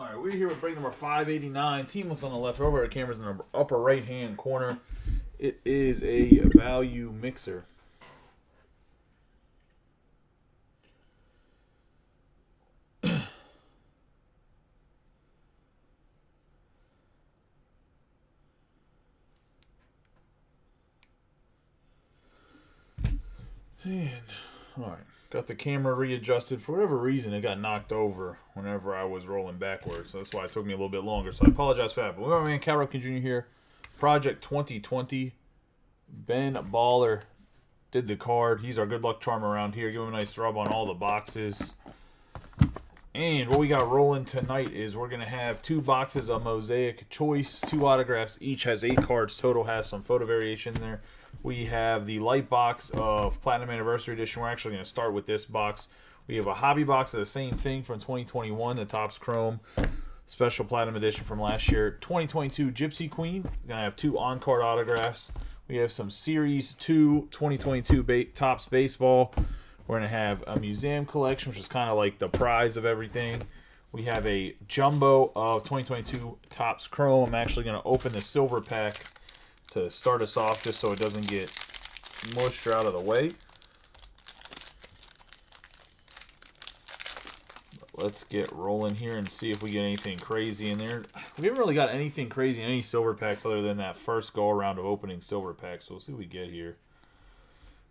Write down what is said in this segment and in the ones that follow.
Alright, we're here with break number 589. Teamless on the left. Over at cameras in the upper right hand corner. It is a value mixer. And alright, got the camera readjusted. For whatever reason, it got knocked over whenever I was rolling backwards. So that's why it took me a little bit longer. So I apologize for that. But we're my man Cal Ripken Jr. here. Project 2020. Ben Baller did the card. He's our good luck charm around here. Give him a nice rub on all the boxes. And what we got rolling tonight is we're going to have 2 boxes of Mosaic Choice. 2 autographs. Each has 8 cards. Total has some photo variation in there. We have the light box of Platinum Anniversary Edition. We're actually going to start with this box. We have a hobby box of the same thing from 2021, the Topps Chrome Special Platinum Edition from last year. 2022 Gypsy Queen. We're going to have 2 on-card autographs. We have some Series 2 2022 Topps Baseball. We're going to have a museum collection, which is kind of like the prize of everything. We have a jumbo of 2022 Topps Chrome. I'm actually going to open the silver pack to start us off just so it doesn't get moisture out of the way. But let's get rolling here and see if we get anything crazy in there. We haven't really got anything crazy in any silver packs other than that first go around of opening silver packs. So we'll see what we get here.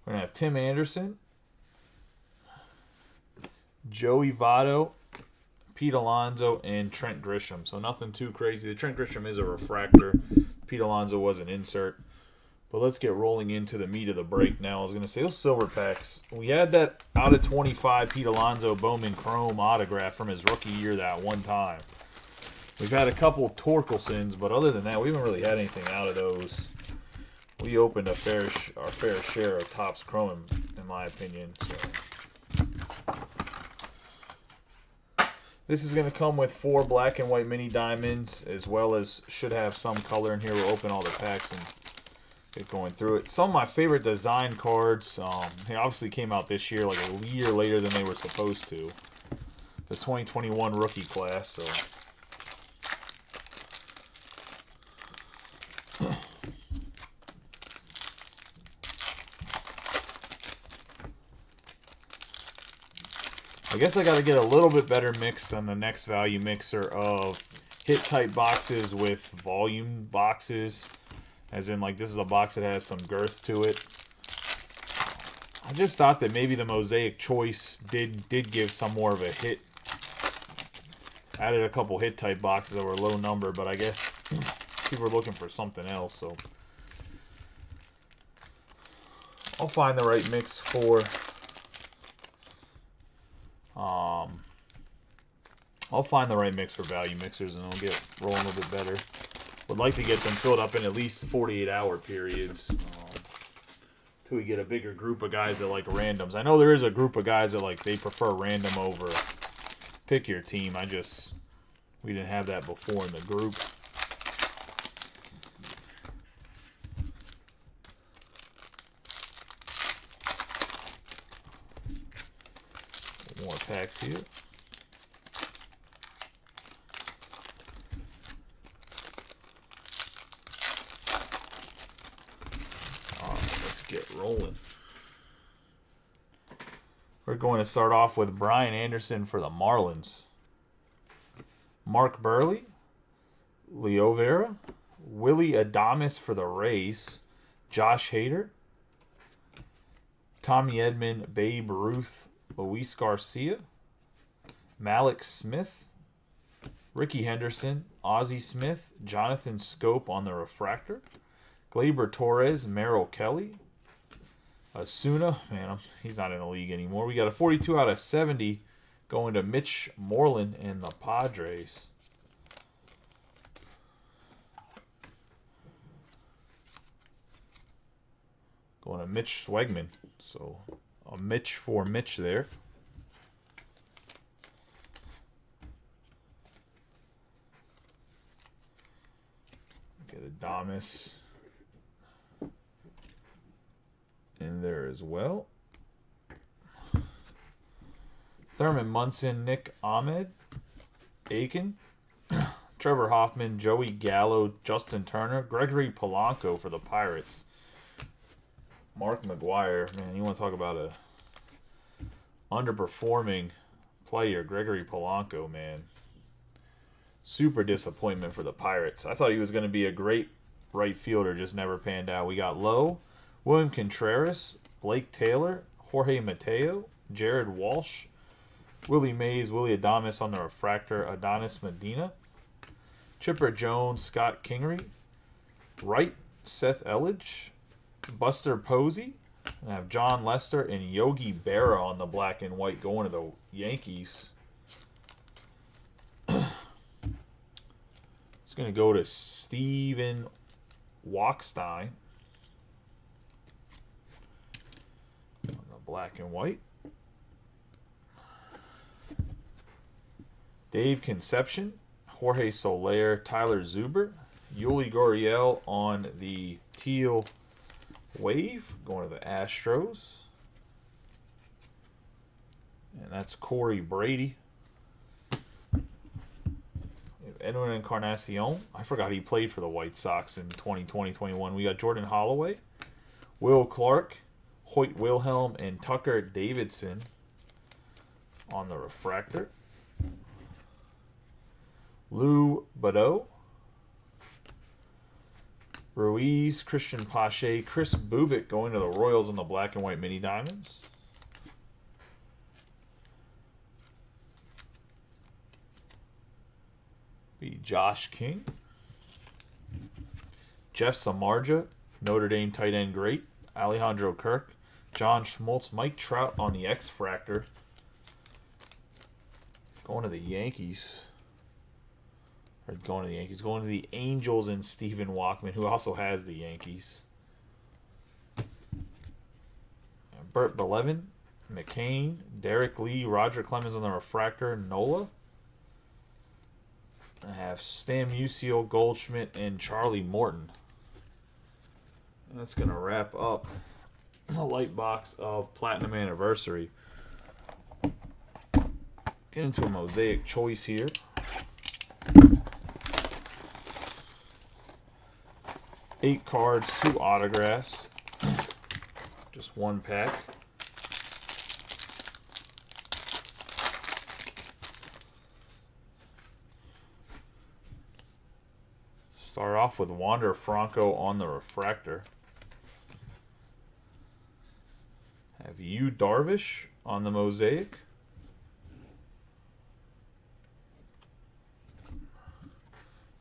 We're going to have Tim Anderson, Joey Votto, Pete Alonso, and Trent Grisham. So nothing too crazy. The Trent Grisham is a refractor. Pete Alonso was an insert. But let's get rolling into the meat of the break now. I was going to say, those silver packs. We had that out of 25 Pete Alonso Bowman Chrome autograph from his rookie year that one time. We've had a couple Torkelsons, but other than that, we haven't really had anything out of those. We opened our fair share of Topps Chrome, in my opinion. So this is going to come with 4 black and white mini diamonds, as well as should have some color in here. We'll open all the packs and get going through it. Some of my favorite design cards, they obviously came out this year, like a year later than they were supposed to. The 2021 rookie class, so I guess I got to get a little bit better mix on the next value mixer of hit type boxes with volume boxes. As in, like, this is a box that has some girth to it. I just thought that maybe the Mosaic Choice did give some more of a hit. Added a couple hit type boxes that were low number, but I guess people were looking for something else, so I'll find the right mix for value mixers, and I'll get rolling a little bit better. Would like to get them filled up in at least 48-hour periods till we get a bigger group of guys that like randoms. I know there is a group of guys that like they prefer random over pick your team. We didn't have that before in the group. More packs here. Get rolling. We're going to start off with Brian Anderson for the Marlins. Mark Burley, Leo Vera, Willie Adames for the Rays, Josh Hader, Tommy Edman, Babe Ruth, Luis Garcia, Malik Smith, Ricky Henderson, Ozzie Smith, Jonathan Scope on the refractor, Gleyber Torres, Merrill Kelly, Asuna, man, he's not in the league anymore. We got a 42 out of 70 going to Mitch Moreland and the Padres. Going to Mitch Swegman. So a Mitch for Mitch there. Get Adames in there as well. Thurman Munson, Nick Ahmed, Aiken, Trevor Hoffman, Joey Gallo, Justin Turner, Gregory Polanco for the Pirates. Mark McGwire, man, you want to talk about a underperforming player, Gregory Polanco, man. Super disappointment for the Pirates. I thought he was going to be a great right fielder, just never panned out. We got Lowe, William Contreras, Blake Taylor, Jorge Mateo, Jared Walsh, Willie Mays, Willie Adames on the refractor, Adonis Medina, Chipper Jones, Scott Kingery, Wright, Seth Elledge, Buster Posey. I have John Lester and Yogi Berra on the black and white going to the Yankees. It's going to go to Steven Walkstein on the black and white. Dave Conception, Jorge Soler, Tyler Zuber, Yuli Gurriel on the teal wave, going to the Astros. And that's Corey Brady. Edwin Encarnacion. I forgot he played for the White Sox in 2020-21. We got Jordan Holloway, Will Clark, Hoyt Wilhelm, and Tucker Davidson on the refractor. Lou Badeau, Ruiz, Christian Pache, Chris Bubik going to the Royals on the black and white mini diamonds. Be Josh King. Jeff Samardzija, Notre Dame tight end great. Alejandro Kirk, John Schmaltz, Mike Trout on the X-Fractor. Going to the Yankees. Or going to the Yankees. Going to the Angels and Stephen Walkman, who also has the Yankees. Burt Belevin, McCain, Derek Lee, Roger Clemens on the refractor, Nola. I have Stan Musial, Goldschmidt, and Charlie Morton. And that's going to wrap up the light box of Platinum Anniversary. Get into a mosaic choice here. Eight cards, 2 autographs. Just one pack. Start off with Wander Franco on the refractor. Have Yu Darvish on the mosaic.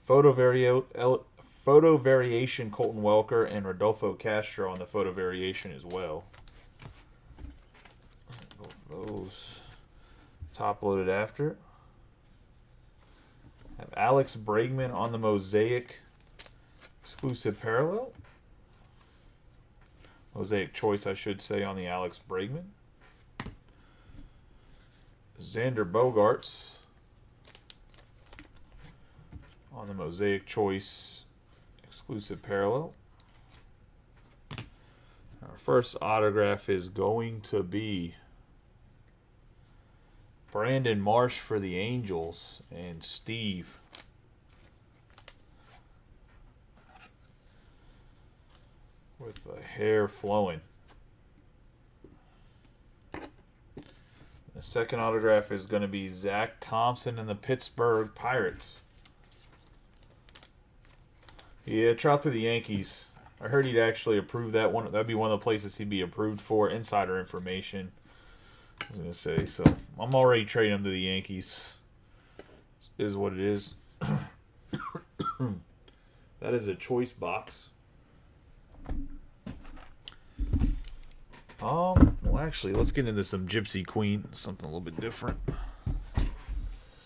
Photo variation Colton Welker and Rodolfo Castro on the photo variation as well. Both of those top loaded after. Have Alex Bregman on the mosaic exclusive parallel. Mosaic choice, I should say, on the Alex Bregman. Xander Bogaerts on the mosaic choice exclusive parallel. Our first autograph is going to be Brandon Marsh for the Angels and Steve. With the hair flowing. The second autograph is going to be Zach Thompson and the Pittsburgh Pirates. Yeah, Trout to the Yankees. I heard he'd actually approve that one. That'd be one of the places he'd be approved for. Insider information. I was going to say. So I'm already trading him to the Yankees. Is what it is. That is a choice box. Well, actually, let's get into some Gypsy Queen. Something a little bit different.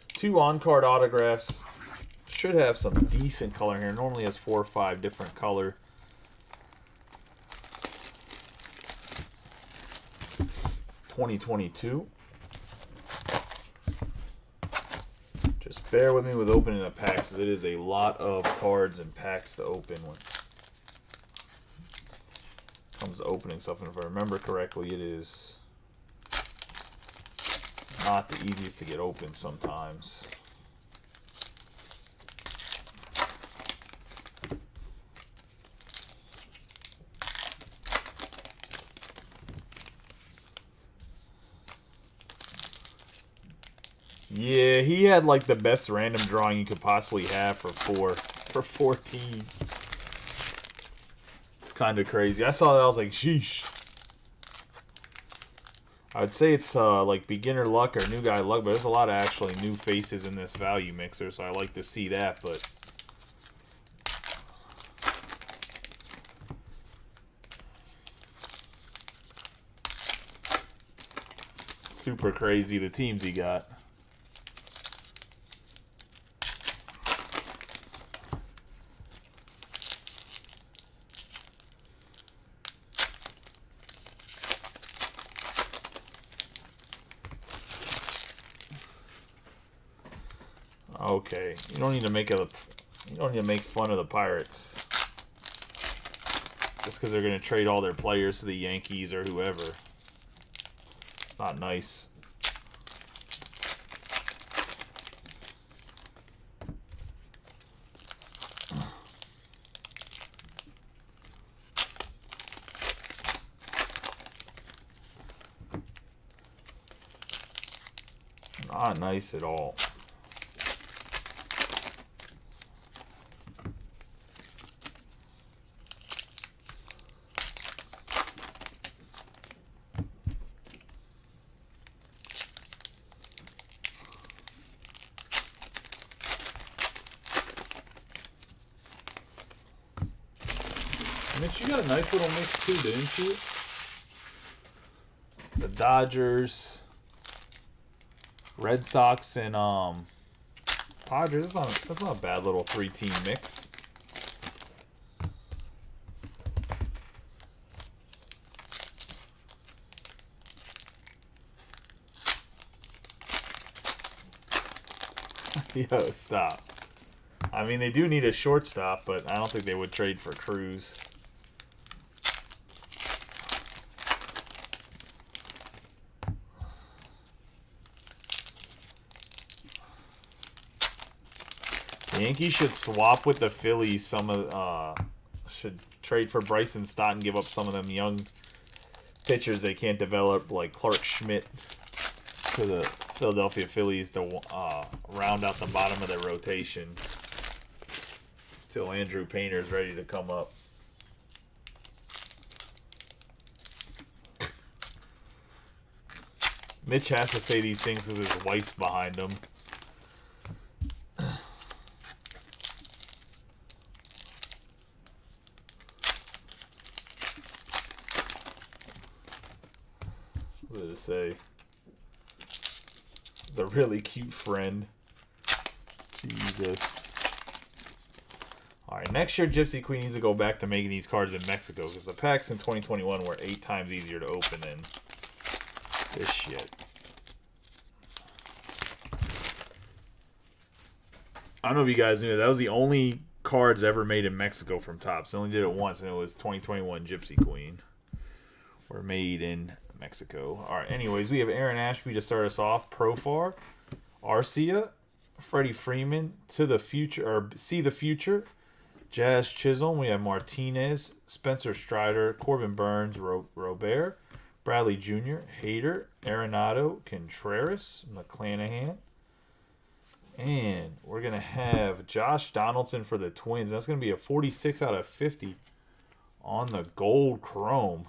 2 on-card autographs. Should have some decent color here. Normally has 4 or 5 different color. (2022). Just bear with me with opening the packs, as it is a lot of cards and packs to open when it comes to opening stuff. And if I remember correctly, it is not the easiest to get open sometimes. Yeah, he had like the best random drawing you could possibly have for four teams. It's kind of crazy. I saw that, I was like, sheesh. I would say it's like beginner luck or new guy luck, but there's a lot of actually new faces in this value mixer, so I like to see that, but super crazy the teams he got. Okay, you don't need to make fun of the Pirates just because they're gonna trade all their players to the Yankees or whoever. Not nice. Not nice at all. Mitch, you got a nice little mix too, didn't you? The Dodgers, Red Sox, and Padres. That's not a bad little 3-team mix. Yo, stop. I mean, they do need a shortstop, but I don't think they would trade for Cruz. The Yankees should swap with the Phillies. Should trade for Bryson Stott and give up some of them young pitchers they can't develop, like Clark Schmidt, to the Philadelphia Phillies to round out the bottom of their rotation till Andrew Painter's ready to come up. Mitch has to say these things because his wife's behind him. What did it say? The really cute friend. Jesus. Alright, next year Gypsy Queen needs to go back to making these cards in Mexico because the packs in 2021 were 8 times easier to open than this shit. I don't know if you guys knew that was the only cards ever made in Mexico from Topps. They only did it once, and it was 2021 Gypsy Queen. Were made in Mexico. Alright, anyways, we have Aaron Ashby to start us off. Profar, Arcia, Freddie Freeman, To the Future, or See the Future, Jazz Chisholm. We have Martinez, Spencer Strider, Corbin Burns, Robert, Bradley Jr., Hader, Arenado, Contreras, McClanahan. And we're going to have Josh Donaldson for the Twins. That's going to be a 46 out of 50 on the gold chrome.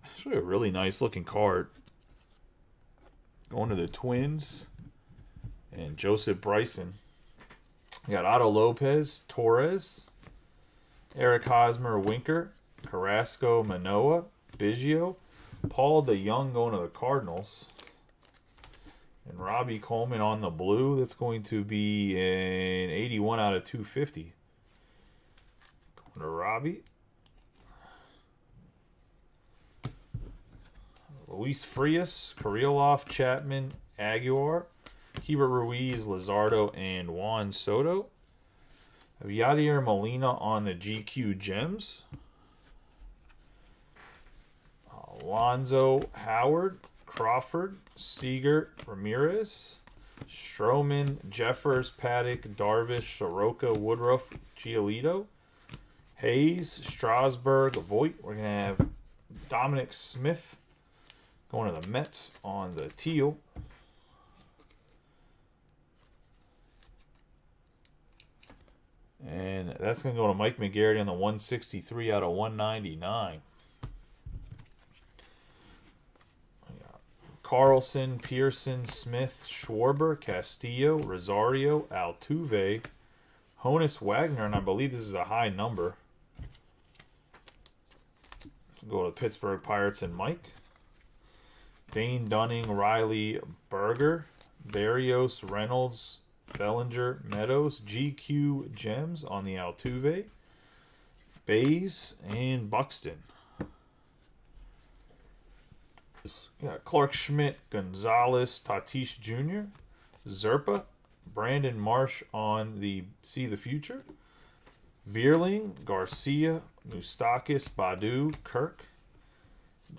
Actually a really nice looking card. Going to the Twins and Joseph Bryson. We got Otto Lopez, Torres, Eric Hosmer, Winker, Carrasco, Manoah, Biggio, Paul DeYoung going to the Cardinals, and Robbie Coleman on the blue. That's going to be an 81 out of 250. Going to Robbie. Luis Frias, Kirilloff, Chapman, Aguilar, Hebert Ruiz, Luzardo, and Juan Soto. Yadier Molina on the GQ Gems. Alonzo, Howard, Crawford, Seager, Ramirez, Stroman, Jeffers, Paddock, Darvish, Soroka, Woodruff, Giolito, Hayes, Strasburg, Voit. We're going to have Dominic Smith going to the Mets on the teal. And that's going to go to Mike McGarry on the 163 out of 199. Carlson, Pearson, Smith, Schwarber, Castillo, Rosario, Altuve, Honus Wagner, and I believe this is a high number. Go to Pittsburgh Pirates and Mike. Dane Dunning, Riley, Berger, Barrios, Reynolds, Bellinger, Meadows, GQ Gems on the Altuve, Bays, and Buxton. Yeah, Clark Schmidt, Gonzalez, Tatis Jr., Zerpa, Brandon Marsh on the See the Future, Vierling, Garcia, Moustakas, Badu, Kirk,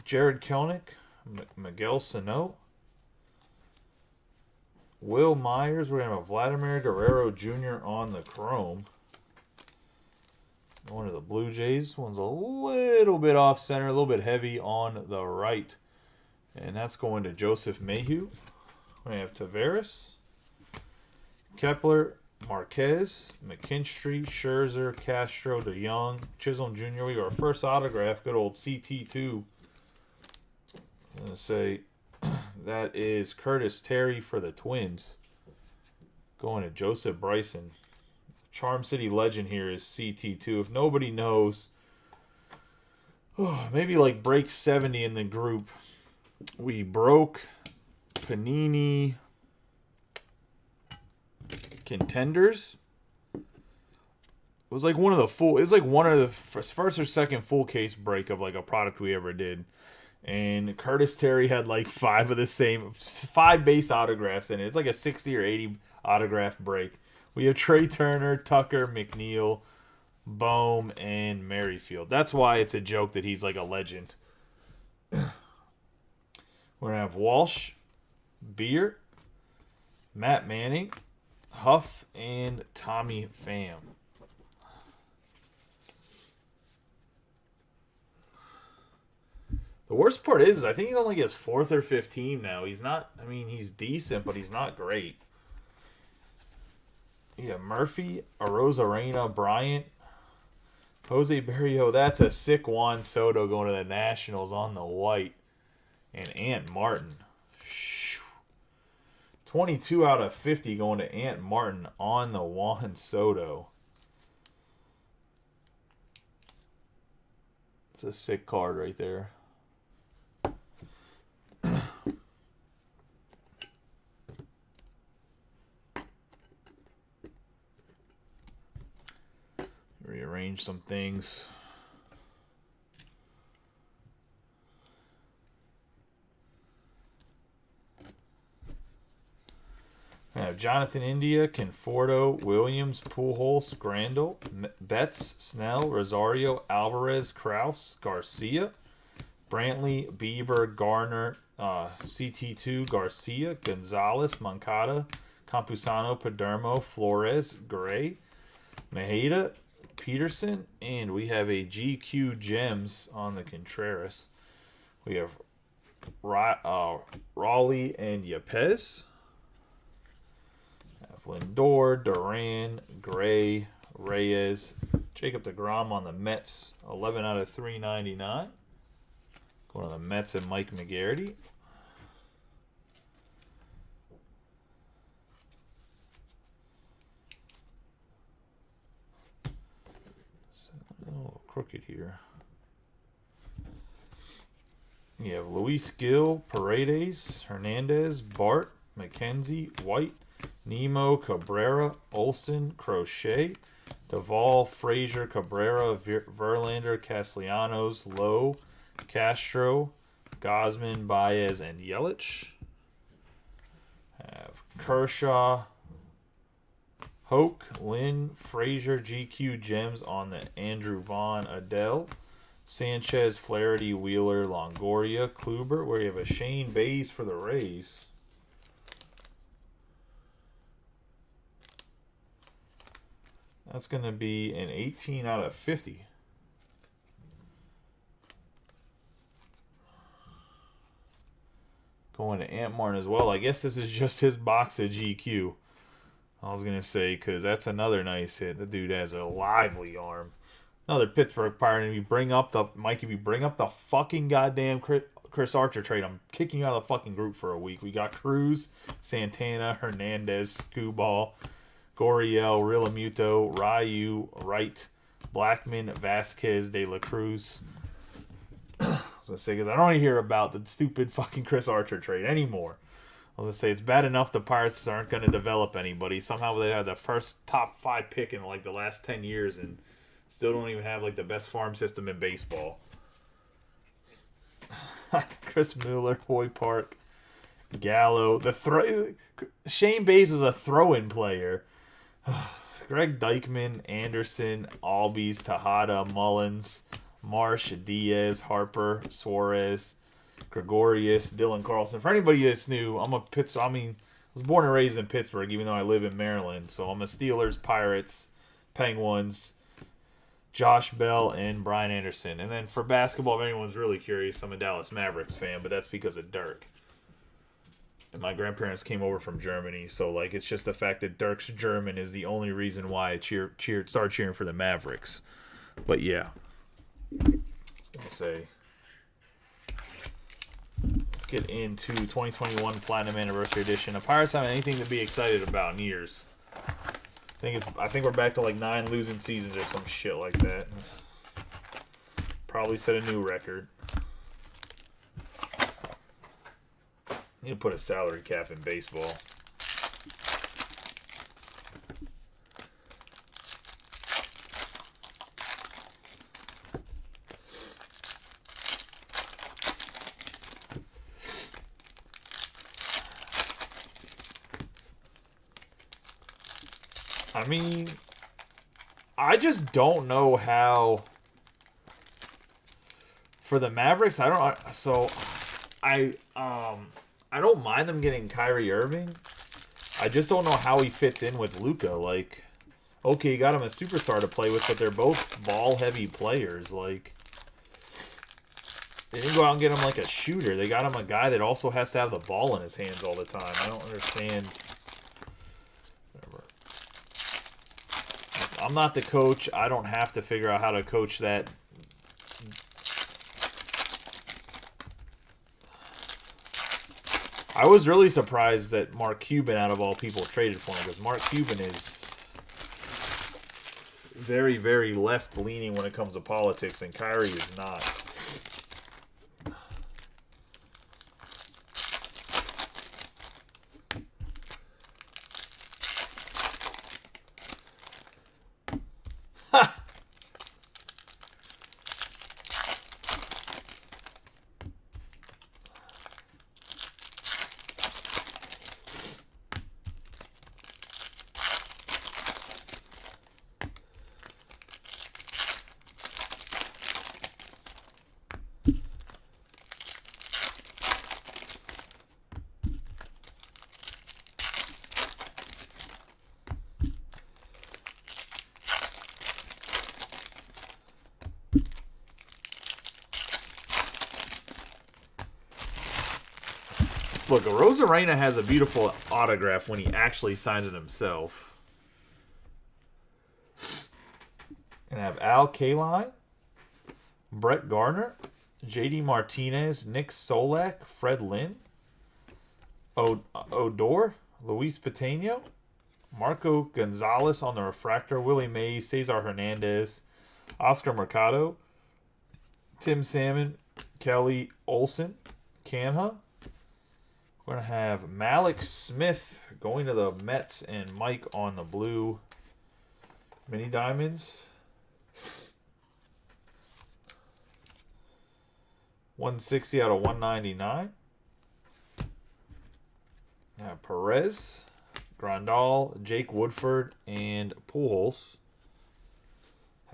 Jared Kelnick, Miguel Sano, Will Myers. We're going to have Vladimir Guerrero Jr. on the chrome. One of the Blue Jays. One's a little bit off center, a little bit heavy on the right. And that's going to Joseph Mayhew. We have Taveras, Kepler, Marquez, McKinstry, Scherzer, Castro, DeYoung, Chisholm Jr. We got our first autograph, good old CT2. I'm going to say that is Curtis Terry for the Twins. Going to Joseph Bryson. Charm City legend here is CT2. If nobody knows, maybe like break 70 in the group. We broke Panini Contenders. It was like one of the full. It's like one of the first or second full case break of like a product we ever did, and Curtis Terry had like 5 base autographs in it. It's like a 60 or 80 autograph break. We have Trey Turner, Tucker, McNeil, Bohm, and Merrifield. That's why it's a joke that he's like a legend. We're going to have Walsh, Beer, Matt Manning, Huff, and Tommy Pham. The worst part is I think he's only his 4th or 5th team now. He's not, I mean, he's decent, but he's not great. Yeah, Murphy, Arozarena, Bryant, Jose Barrio. That's a sick Juan Soto going to the Nationals on the white. And Ant Martin. 22 out of 50 going to Ant Martin on the Juan Soto. It's a sick card right there. Rearrange some things. I have Jonathan India, Conforto, Williams, Pujols, Grandal, Betts, Snell, Rosario, Alvarez, Krause, Garcia, Brantley, Bieber, Garner, CT2, Garcia, Gonzalez, Moncada, Campusano, Padermo, Flores, Gray, Mejida, Peterson, and we have a GQ Gems on the Contreras. We have Raleigh and Yepez. Lindor, Duran, Gray, Reyes, Jacob deGrom on the Mets, 11 out of 399. Going to the Mets and Mike McGarry. A little crooked here. You have Luis Gil, Paredes, Hernandez, Bart, McKenzie, White, Nemo, Cabrera, Olsen, Crochet, Duvall, Frazier, Cabrera, Verlander, Castellanos, Lowe, Castro, Gosman, Baez, and Yelich. Have Kershaw, Hoke, Lynn, Frazier, GQ Gems on the Andrew Vaughn, Adele, Sanchez, Flaherty, Wheeler, Longoria, Kluber, where you have a Shane Bays for the Rays. That's going to be an 18 out of 50. Going to Ant Martin as well. I guess this is just his box of GQ. I was going to say, because that's another nice hit. The dude has a lively arm. Another Pittsburgh Pirate. And if you bring up the, Mike, if you bring up the fucking goddamn Chris Archer trade, I'm kicking you out of the fucking group for a week. We got Cruz, Santana, Hernandez, Skubal, Gurriel, Realmuto, Ryu, Wright, Blackman, Vasquez, De La Cruz. I was going to say, because I don't want to hear about the stupid fucking Chris Archer trade anymore. I was going to say, it's bad enough the Pirates aren't going to develop anybody. Somehow they had the first top 5 pick in like the last 10 years and still don't even have like the best farm system in baseball. Chris Mueller, Hoy Park, Gallo. Shane Bays was a throw-in player. Greg Dykman, Anderson, Albies, Tejada, Mullins, Marsh, Diaz, Harper, Suarez, Gregorius, Dylan Carlson. For anybody that's new, I was born and raised in Pittsburgh, even though I live in Maryland. So I'm a Steelers, Pirates, Penguins, Josh Bell, and Brian Anderson. And then for basketball, if anyone's really curious, I'm a Dallas Mavericks fan, but that's because of Dirk. And my grandparents came over from Germany, so like it's just the fact that Dirk's German is the only reason why I started cheering for the Mavericks. But yeah, I was gonna say, let's get into 2021 Platinum Anniversary Edition. The Pirates haven't anything to be excited about in years. I think we're back to like 9 losing seasons or some shit like that. Probably set a new record. Need to put a salary cap in baseball. I mean, I just don't know how. For the Mavericks, I don't mind them getting Kyrie Irving. I just don't know how he fits in with Luka. Like, okay, you got him a superstar to play with, but they're both ball-heavy players. Like, they didn't go out and get him like a shooter. They got him a guy that also has to have the ball in his hands all the time. I don't understand. Whatever. I'm not the coach. I don't have to figure out how to coach that. I was really surprised that Mark Cuban, out of all people, traded for him, because Mark Cuban is very, very left-leaning when it comes to politics, and Kyrie is not. Look, Rosarena has a beautiful autograph when he actually signs it himself. And I have Al Kaline, Brett Gardner, J.D. Martinez, Nick Solak, Fred Lynn, Odor, Luis Patino, Marco Gonzalez on the refractor, Willie Mays, Cesar Hernandez, Oscar Mercado, Tim Salmon, Kelly Olson, Canha. We're going to have Malik Smith going to the Mets and Mike on the blue mini diamonds. 160 out of 199. Perez, Grandal, Jake Woodford, and Pujols.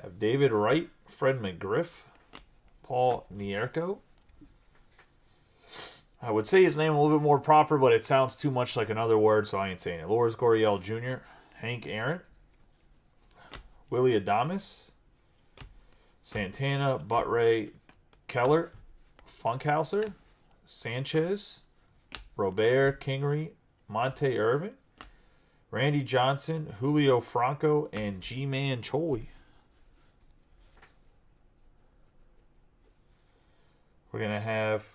Have David Wright, Fred McGriff, Paul Nierko. I would say his name a little bit more proper, but it sounds too much like another word, so I ain't saying it. Lourdes Gurriel Jr., Hank Aaron, Willie Adames, Santana, Butray, Keller, Funkhauser, Sanchez, Robert, Kingery, Monte Irvin, Randy Johnson, Julio Franco, and G-Man Choi. We're going to have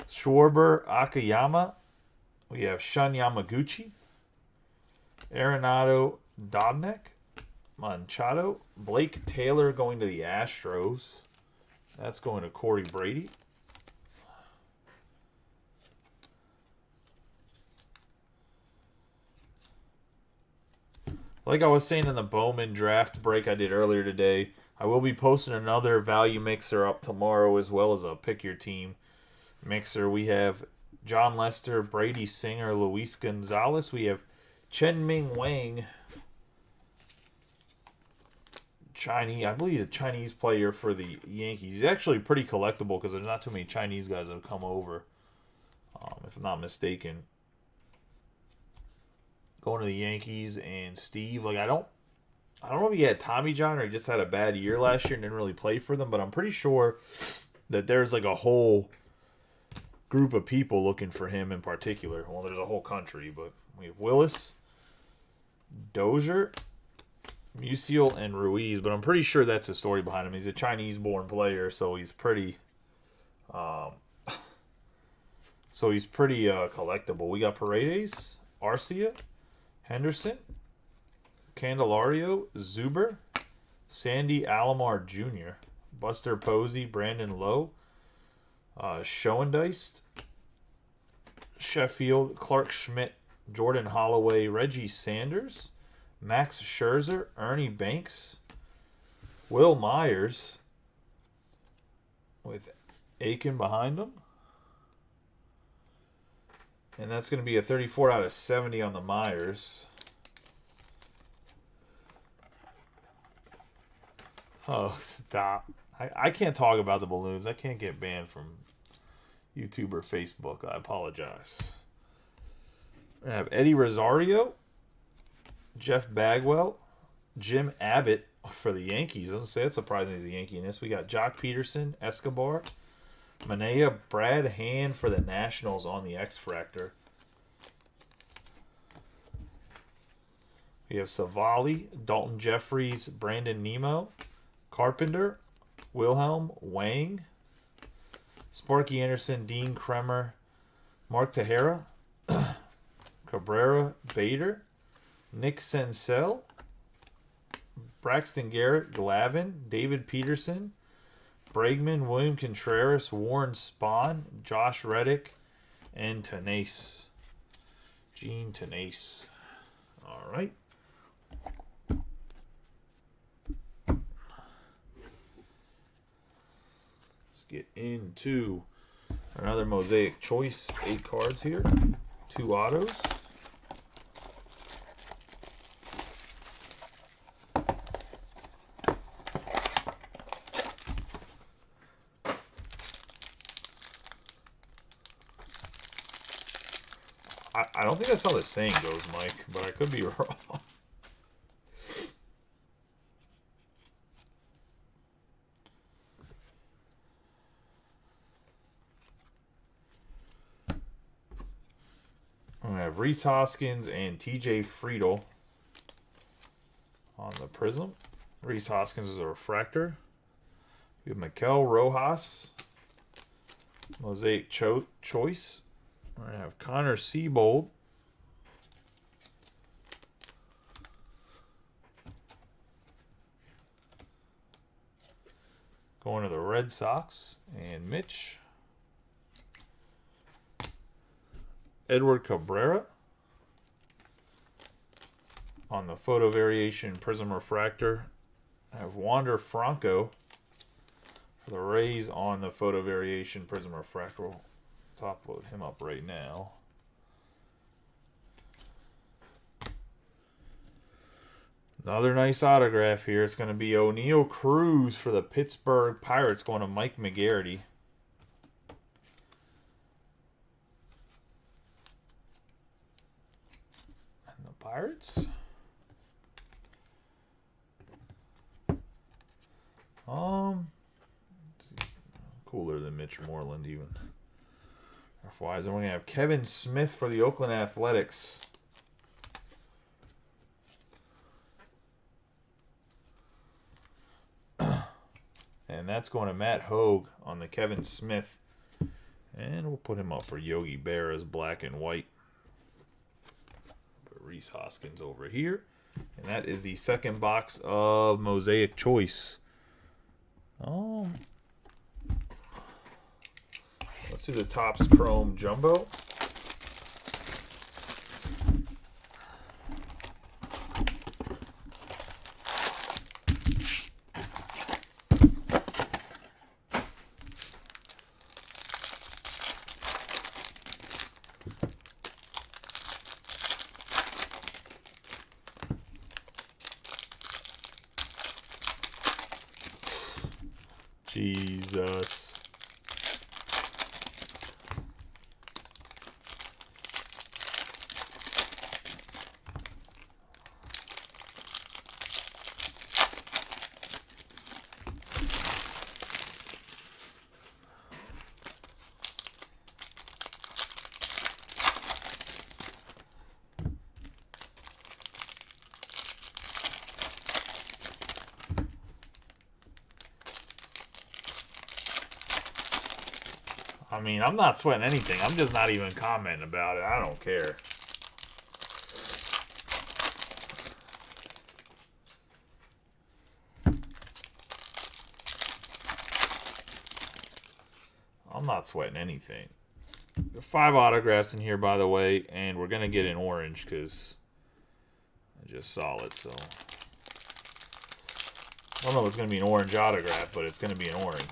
Schwarber, Akiyama. We have Shun Yamaguchi, Arenado, Dobnek, Machado, Blake Taylor going to the Astros. That's going to Corey Brady. Like I was saying in the Bowman draft break I did earlier today, I will be posting another value mixer up tomorrow as well as a pick your team mixer. We have John Lester, Brady Singer, Luis Gonzalez. We have Chen Ming Wang, Chinese. I believe he's a Chinese player for the Yankees. He's actually pretty collectible because there's not too many Chinese guys that have come over, if I'm not mistaken. Going to the Yankees, and Steve, like I don't know if he had Tommy John or he just had a bad year last year and didn't really play for them, but I'm pretty sure that there's like a whole group of people looking for him in particular. Well, there's a whole country, but we have Willis, Dozier, Musial, and Ruiz, but I'm pretty sure that's the story behind him. He's a Chinese-born player, so he's pretty collectible. We got Paredes, Arcia, Henderson, Candelario, Zuber, Sandy Alomar Jr., Buster Posey, Brandon Lowe, Schoendeist, Sheffield, Clark Schmidt, Jordan Holloway, Reggie Sanders, Max Scherzer, Ernie Banks, Will Myers with Aiken behind him. And that's going to be a 34 out of 70 on the Myers. Oh, stop. I can't talk about the balloons. I can't get banned from YouTube or Facebook. I apologize. I have Eddie Rosario, Jeff Bagwell, Jim Abbott for the Yankees. I was going to say it's surprising he's a Yankee in this. We got Jock Peterson, Escobar, Manea, Brad Hand for the Nationals on the X-Fractor. We have Savali, Dalton Jeffries, Brandon Nemo, Carpenter, Wilhelm, Wang, Sparky Anderson, Dean Kremer, Mark Tejera, Cabrera, Bader, Nick Senzel, Braxton Garrett, Glavin, David Peterson, Bregman, William Contreras, Warren Spahn, Josh Reddick, and Tenace. Gene Tenace. All right. Let's get into another Mosaic Choice. 8 cards here. 2 autos. I don't think that's how the saying goes, Mike, but I could be wrong. I'm going to have Rhys Hoskins and TJ Friedel on the Prism. Rhys Hoskins is a refractor. We have Mikel Rojas, Mosaic Choice. We're going to have Connor Seabold. Going to the Red Sox. And Mitch. Edward Cabrera. On the Photo Variation Prism Refractor. I have Wander Franco for the Rays on the Photo Variation Prism Refractor. Top load him up right now. Another nice autograph here. It's going to be O'Neal Cruz for the Pittsburgh Pirates going to Mike McGarity. And the Pirates. Cooler than Mitch Moreland even. Wise, and we're gonna have Kevin Smith for the Oakland Athletics. And that's going to Matt Hogue on the Kevin Smith. And we'll put him up for Yogi Berra as black and white. Put Reese Hoskins over here. And that is the second box of Mosaic Choice. Let's do the Topps Chrome Jumbo. Jesus. I mean, I'm not sweating anything. I'm just not even commenting about it. I don't care. I'm not sweating anything. 5 autographs in here, by the way, and we're going to get an orange because I just saw it, so. I don't know if it's going to be an orange autograph, but it's going to be an orange.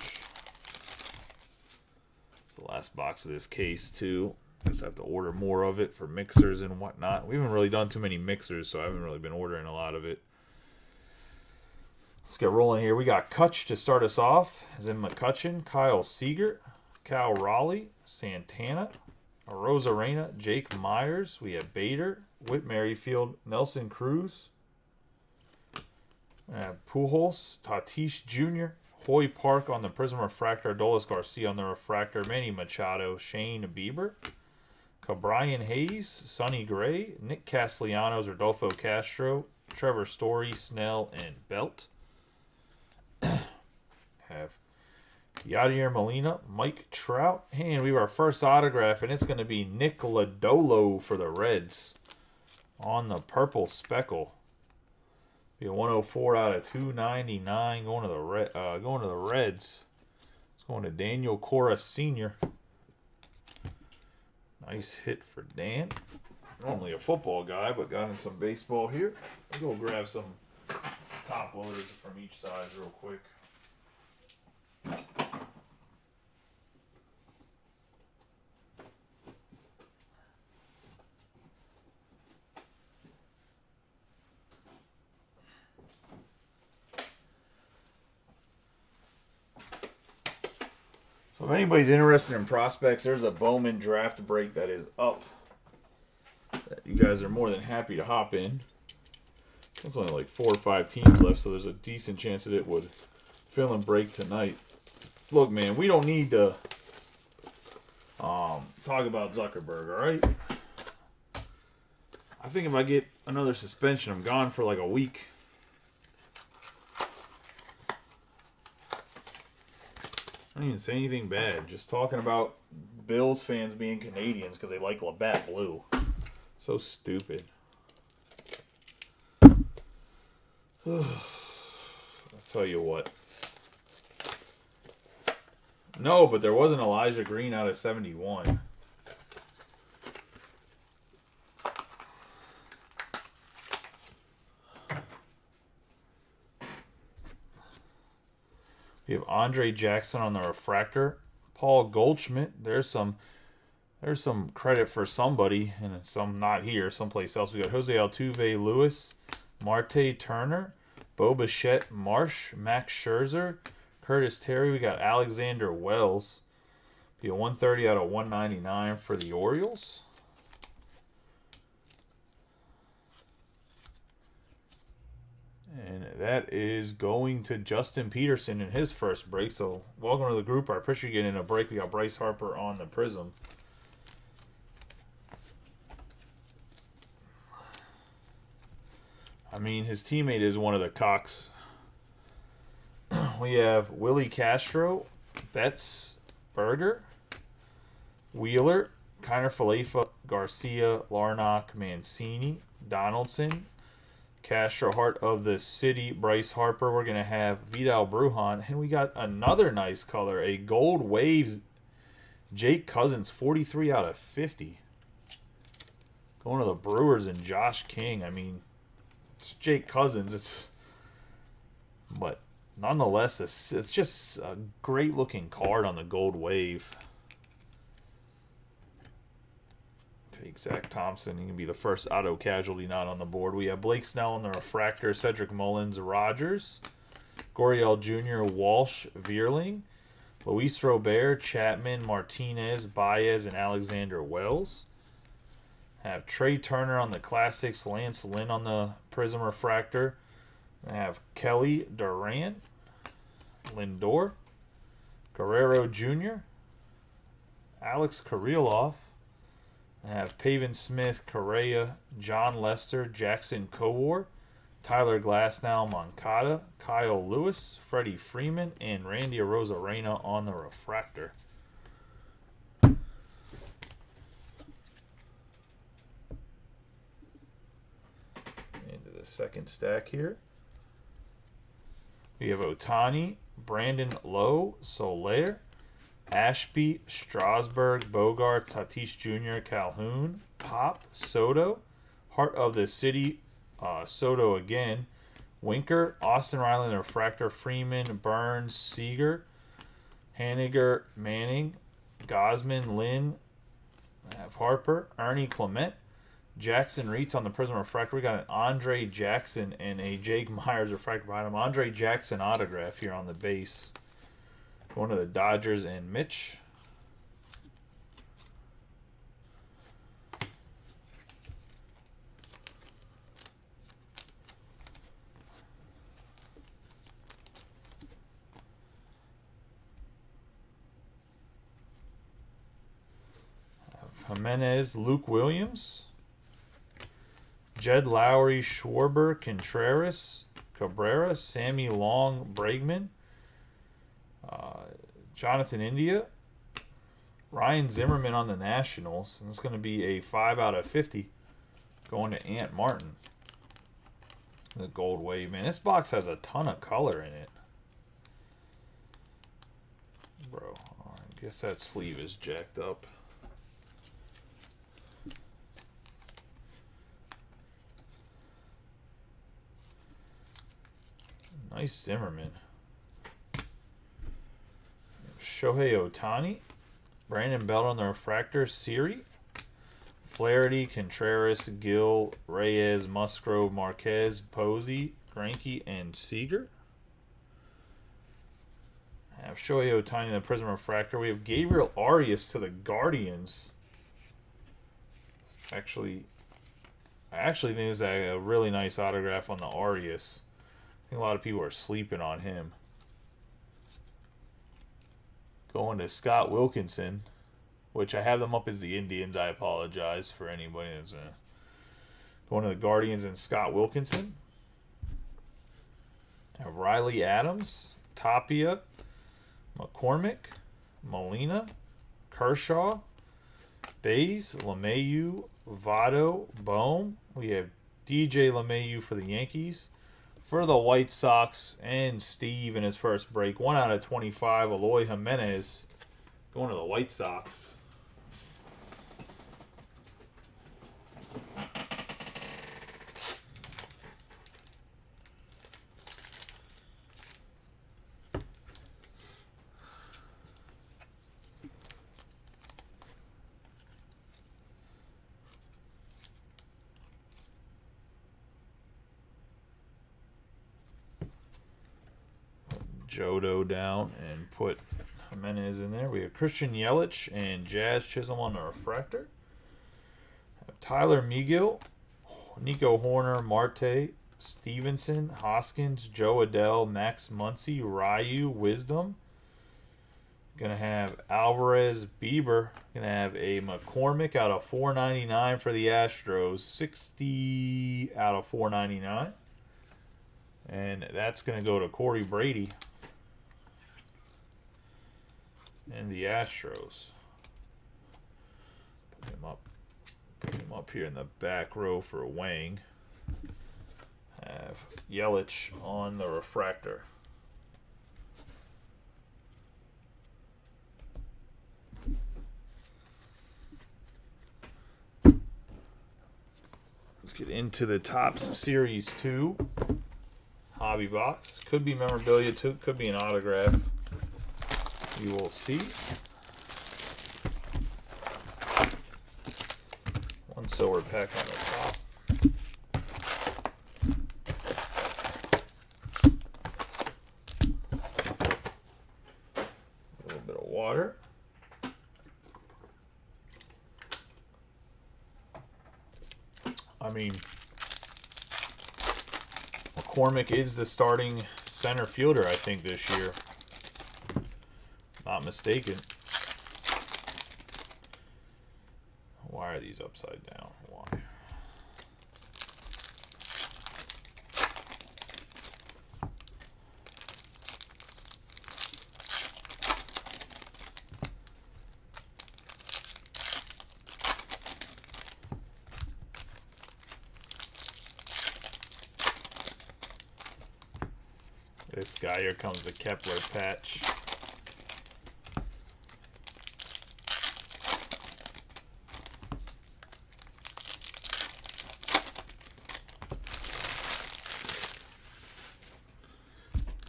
Last box of this case too. Guess I have to order more of it for mixers and whatnot. We haven't really done too many mixers, so I haven't really been ordering a lot of it. Let's get rolling here. We got Kutch to start us off, as in McCutcheon, Kyle Seager, Cal Raleigh, Santana, Arozarena, Jake Myers. We have Bader, Whit Merrifield, Nelson Cruz, Pujols, Tatis Jr., Hoy Park on the Prism Refractor, Adolis Garcia on the Refractor, Manny Machado, Shane Bieber, Cabrian Hayes, Sonny Gray, Nick Castellanos, Rodolfo Castro, Trevor Story, Snell, and Belt. Have Yadier Molina, Mike Trout, and we have our first autograph, and it's going to be Nick Lodolo for the Reds on the purple speckle. Be a 104 out of 299 going to the Reds. It's going to Daniel Cora Sr. Nice hit for Dan. Normally a football guy, but got in some baseball here. I'll go grab some top loaders from each side real quick. So if anybody's interested in prospects, there's a Bowman draft break that is up that you guys are more than happy to hop in. There's only like 4 or 5 teams left, so there's a decent chance that it would fill and break tonight. Look, man, we don't need to talk about Zuckerberg, all right? I think if I get another suspension, I'm gone for like a week. I didn't even say anything bad. Just talking about Bills fans being Canadians because they like Labatt Blue. So stupid. I'll tell you what. No, but there was an Elijah Green out of 71. We have Andre Jackson on the refractor. Paul Goldschmidt. There's some credit for somebody, and some not here, someplace else. We got Jose Altuve, Lewis, Marte Turner, Bo Bichette, Marsh, Max Scherzer, Curtis Terry. We got Alexander Wells. Be a 130 out of 199 for the Orioles. And That is going to Justin Peterson in his first break. So, welcome to the group. I appreciate you getting a break. We got Bryce Harper on the Prism. I mean, his teammate is one of the cocks. We have Willie Castro, Betts, Berger, Wheeler, Kiner Falefa, Garcia, Larnach, Mancini, Donaldson, Castro, Heart of the City, Bryce Harper. We're going to have Vidal Brujan. And we got another nice color, a Gold Waves, Jake Cousins, 43 out of 50. Going to the Brewers and Josh King. I mean, it's Jake Cousins. But nonetheless, it's just a great-looking card on the Gold Wave. Take Zach Thompson. He can be the first auto casualty not on the board. We have Blake Snell on the Refractor, Cedric Mullins, Rogers, Goriel Jr., Walsh, Vierling, Luis Robert, Chapman, Martinez, Baez, and Alexander Wells. Have Trey Turner on the Classics, Lance Lynn on the Prism Refractor. I have Kelly Durant, Lindor, Guerrero Jr., Alex Kirilloff. I have Pavin Smith, Correa, John Lester, Jackson Kowar, Tyler Glasnow, Moncada, Kyle Lewis, Freddie Freeman, and Randy Arozarena on the Refractor. Into the second stack here. We have Ohtani, Brandon Lowe, Soler, Ashby, Strasburg, Bogart, Tatis Jr., Calhoun, Pop, Soto, Heart of the City, Soto again, Winker, Austin Riley, the Refractor, Freeman, Burns, Seager, Haniger, Manning, Gosman, Lynn, I have Harper, Ernie Clement, Jackson Reitz on the Prism Refractor. We got an Andre Jackson and a Jake Myers Refractor behind him. Andre Jackson autograph here on the base. Going to the Dodgers and Mitch. Jimenez, Luke Williams, Jed Lowry, Schwarber, Contreras, Cabrera, Sammy Long, Bregman, Jonathan India, Ryan Zimmerman on the Nationals. And it's going to be a 5 out of 50 going to Ant Martin. The Gold Wave. Man, this box has a ton of color in it. Bro, I guess that sleeve is jacked up. Nice Zimmerman. Shohei Ohtani, Brandon Belt on the Refractor, Siri, Flaherty, Contreras, Gill, Reyes, Musgrove, Marquez, Posey, Greinke, and Seager. I have Shohei Ohtani in the Prism Refractor. We have Gabriel Arias to the Guardians. I actually think this is a really nice autograph on the Arias. I think a lot of people are sleeping on him. Going to Scott Wilkinson, which I have them up as the Indians. I apologize for anybody that's going to the Guardians and Scott Wilkinson. I have Riley Adams, Tapia, McCormick, Molina, Kershaw, Bays, LeMahieu, Votto, Bohm. We have DJ LeMahieu for the Yankees. For the White Sox and Steve in his first break, 1 out of 25. Eloy Jimenez going to the White Sox. Jodo down and put Jimenez in there. We have Christian Yelich and Jazz Chisholm on the Refractor. Tyler Megill, Nico Horner, Marte, Stevenson, Hoskins, Joe Adell, Max Muncy, Ryu, Wisdom. Gonna have Alvarez, Bieber. Gonna have a McCormick out of 499 for the Astros. 60 out of 499. And that's gonna go to Corey Brady and the Astros. Put him up here in the back row for Wang. Have Yelich on the refractor. Let's get into the Topps Series 2 hobby box. Could be memorabilia too, could be an autograph. You will see. One silver pack on the top. A little bit of water. I mean, McCormick is the starting center fielder, I think, this year. Not mistaken. Why are these upside down? Why? This guy, here comes the Kepler patch.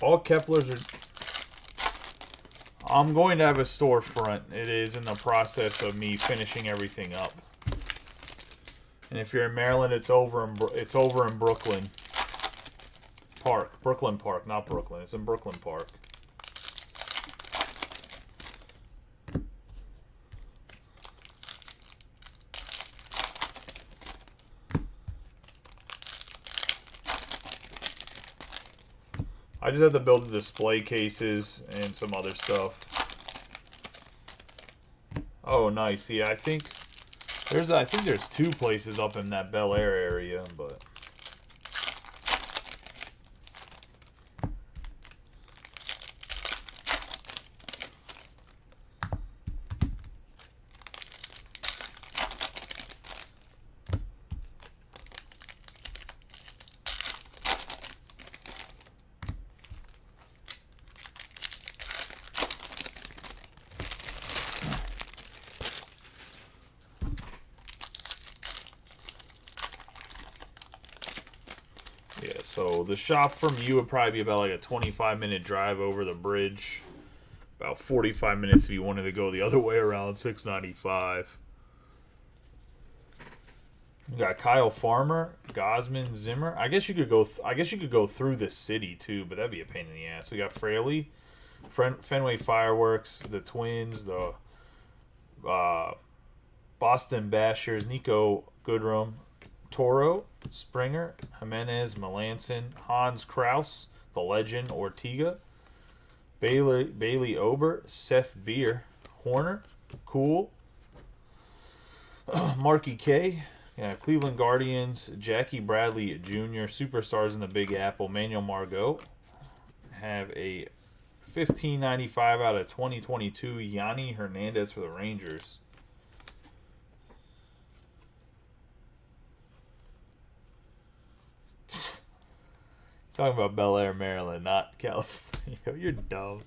All Keplers are... I'm going to have a storefront. It is in the process of me finishing everything up. And if you're in Maryland, it's over in Brooklyn Park. Brooklyn Park, not Brooklyn. It's in Brooklyn Park. I just have to build the display cases and some other stuff. Oh, nice. Yeah, I think there's two places up in that Bel Air area, but yeah, so the shop from you would probably be about like a 25-minute drive over the bridge. About 45 minutes if you wanted to go the other way around 695. You got Kyle Farmer, Gosman, Zimmer. I guess you could go through the city too, but that'd be a pain in the ass. We got Fraley, Fenway Fireworks, the Twins, the Boston Bashers, Nico Goodrum, Toro, Springer, Jimenez, Melanson, Hans Kraus, the Legend, Ortega, Bailey Ober, Seth Beer, Horner, Cool, Marky K, yeah, Cleveland Guardians, Jackie Bradley Jr., Superstars in the Big Apple, Manuel Margot. Have a $15.95 out of 2022 Yanni Hernandez for the Rangers. Talking about Bel Air, Maryland, not California. You're dumb.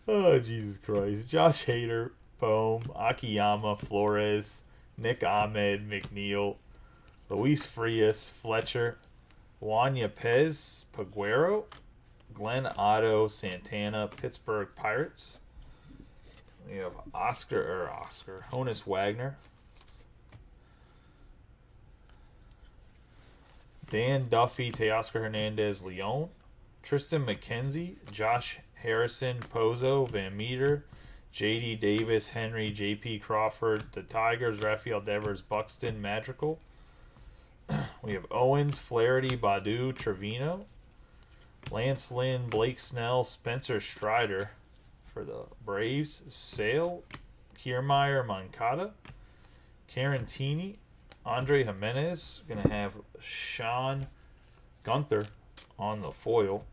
Oh, Jesus Christ. Josh Hader, Bohm, Akiyama, Flores, Nick Ahmed, McNeil, Luis Frias, Fletcher, Juan Yepez, Paguero, Glenn Otto, Santana, Pittsburgh Pirates. We have Honus Wagner. Dan Duffy, Teoscar Hernandez, Leon, Tristan McKenzie, Josh Harrison, Pozo, Van Meter, J.D. Davis, Henry, J.P. Crawford, the Tigers, Rafael Devers, Buxton, Madrigal, We have Owens, Flaherty, Badu, Trevino, Lance Lynn, Blake Snell, Spencer Strider for the Braves, Sale, Kiermaier, Moncada, Carantini, Andre Jimenez. Going to have Sean Gunther on the foil.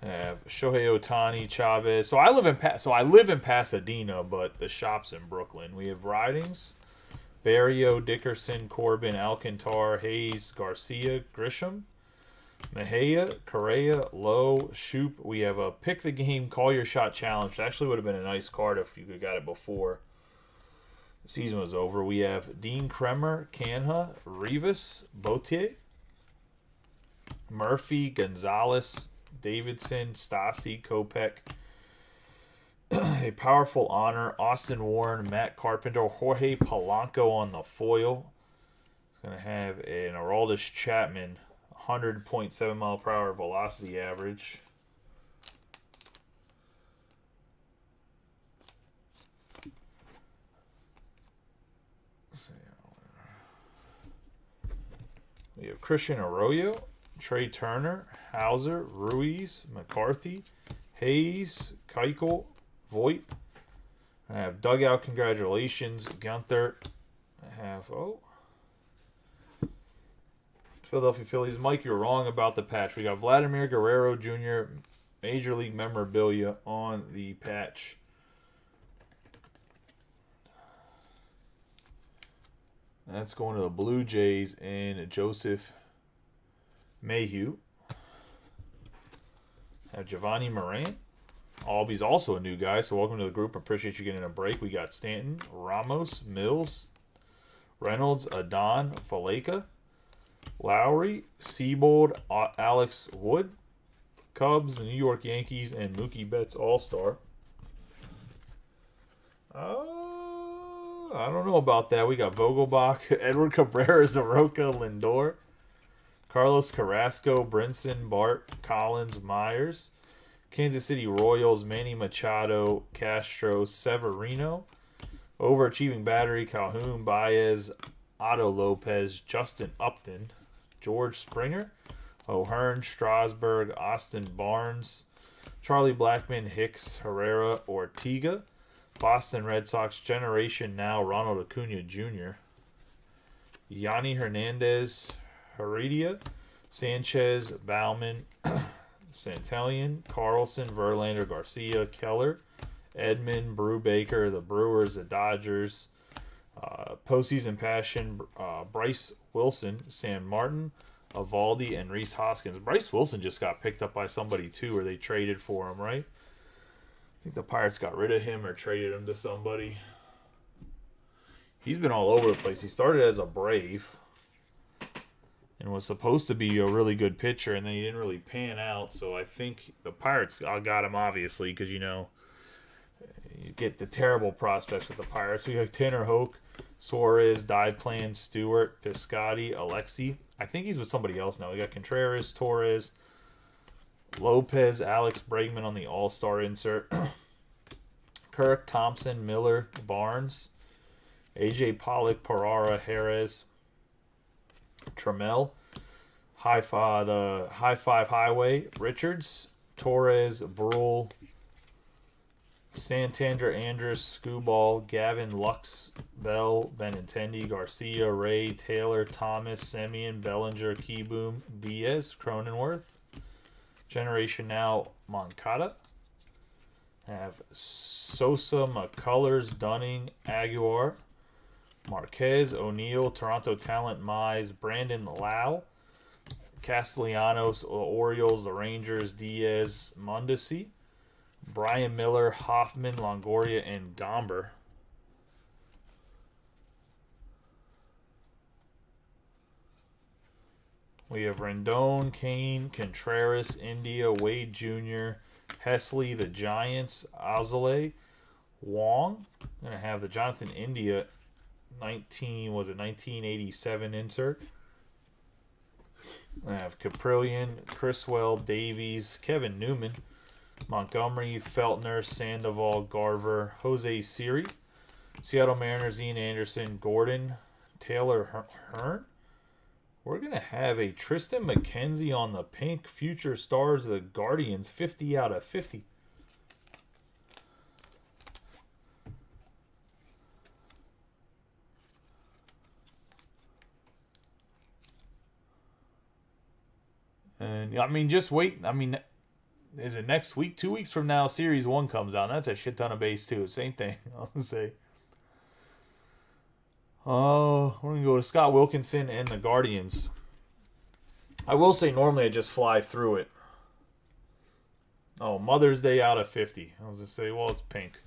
Have Shohei Ohtani, Chavez. So I live in Pasadena, but the shop's in Brooklyn. We have Ridings, Barrio, Dickerson, Corbin, Alcantar, Hayes, Garcia, Grisham, Mejia, Correa, Lowe, Shoop. We have a pick the game, call your shot challenge. Actually would have been a nice card if you could got it before the season was over. We have Dean Kremer, Canha, Rivas, Botier, Murphy, Gonzalez, Davidson, Stassi, Kopech. A powerful honor, Austin Warren, Matt Carpenter, Jorge Polanco on the foil. It's going to have an Aroldis Chapman, 100.7 mile per hour velocity average. We have Christian Arroyo, Trey Turner, Hauser, Ruiz, McCarthy, Hayes, Keuchel, Voit. I have dugout congratulations, Gunther. I have Philadelphia Phillies. Mike, you're wrong about the patch. We got Vladimir Guerrero Jr. Major League memorabilia on the patch. That's going to the Blue Jays and Joseph Mayhew. Have Giovanni Moran. Albie's also a new guy, so welcome to the group. Appreciate you getting a break. We got Stanton, Ramos, Mills, Reynolds, Adon, Faleka, Lowry, Seabold, Alex Wood, Cubs, the New York Yankees, and Mookie Betts All-Star. I don't know about that. We got Vogelbach, Edward Cabrera, Soroka, Lindor, Carlos Carrasco, Brinson, Bart, Collins, Myers, Kansas City Royals, Manny Machado, Castro, Severino, overachieving battery, Calhoun, Baez, Otto Lopez, Justin Upton, George Springer, O'Hearn, Strasburg, Austin Barnes, Charlie Blackmon, Hicks, Herrera, Ortega, Boston Red Sox Generation Now, Ronald Acuna Jr., Yanni Hernandez, Heredia, Sanchez, Bauman, Santillan, Carlson, Verlander, Garcia, Keller, Edmund, Brubaker, the Brewers, the Dodgers, postseason passion, Bryce Wilson, Sam Martin, Evaldi, and Rhys Hoskins. Bryce Wilson just got picked up by somebody too, or they traded for him, right? I think the Pirates got rid of him or traded him to somebody. He's been all over the place. He started as a Brave and was supposed to be a really good pitcher, and then he didn't really pan out. So I think the Pirates got him, obviously, because, you know, you get the terrible prospects with the Pirates. We have Tanner Hoke, Suarez, Diplan, Stewart, Piscotty, Alexi. I think he's with somebody else now. We got Contreras, Torres, Lopez, Alex Bregman on the All-Star insert. Kirk, Thompson, Miller, Barnes, AJ Pollock, Parara, Harris, Trammell, the High Five Highway, Richards, Torres, Brule, Santander, Andrus, Skubal, Gavin, Lux, Bell, Benintendi, Garcia, Ray, Taylor, Thomas, Semien, Bellinger, Keyboom, Diaz, Cronenworth, Generation Now, Moncada. Have Sosa, McCullers, Dunning, Aguilar, Marquez, O'Neill, Toronto Talent, Mize, Brandon Lau, Castellanos, Orioles, the Rangers, Diaz, Mondesi, Brian Miller, Hoffman, Longoria, and Gomber. We have Rendon, Kane, Contreras, India, Wade Jr., Hesley, the Giants, Azale, Wong. I'm going to have the Jonathan India 1987 insert. I have Caprillion, Criswell, Davies, Kevin Newman, Montgomery, Feltner, Sandoval, Garver, Jose Siri. Seattle Mariners, Ian Anderson, Gordon, Taylor Hearn. We're going to have a Tristan McKenzie on the pink. Future stars of the Guardians, 50 out of 50. And, I mean, just wait. I mean, is it next week? 2 weeks from now, Series 1 comes out. That's a shit ton of base, too. Same thing, I'll say. We're going to go to Scott Wilkinson and the Guardians. I will say normally I just fly through it. Oh, Mother's Day out of 50. I was going to say, well, it's pink.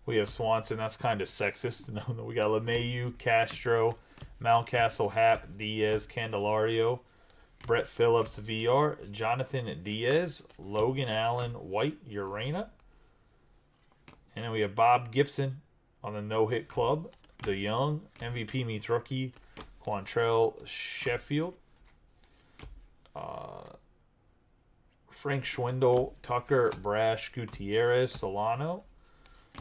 We have Swanson. That's kind of sexist. No, we got LeMahieu, Castro, Mountcastle, Happ, Diaz, Candelario, Brett Phillips, VR, Jonathan Diaz, Logan Allen, White, Urena. And then we have Bob Gibson on the no-hit club. The Young, MVP meets rookie, Quantrell Sheffield. Frank Schwindel, Tucker, Brash, Gutierrez, Solano.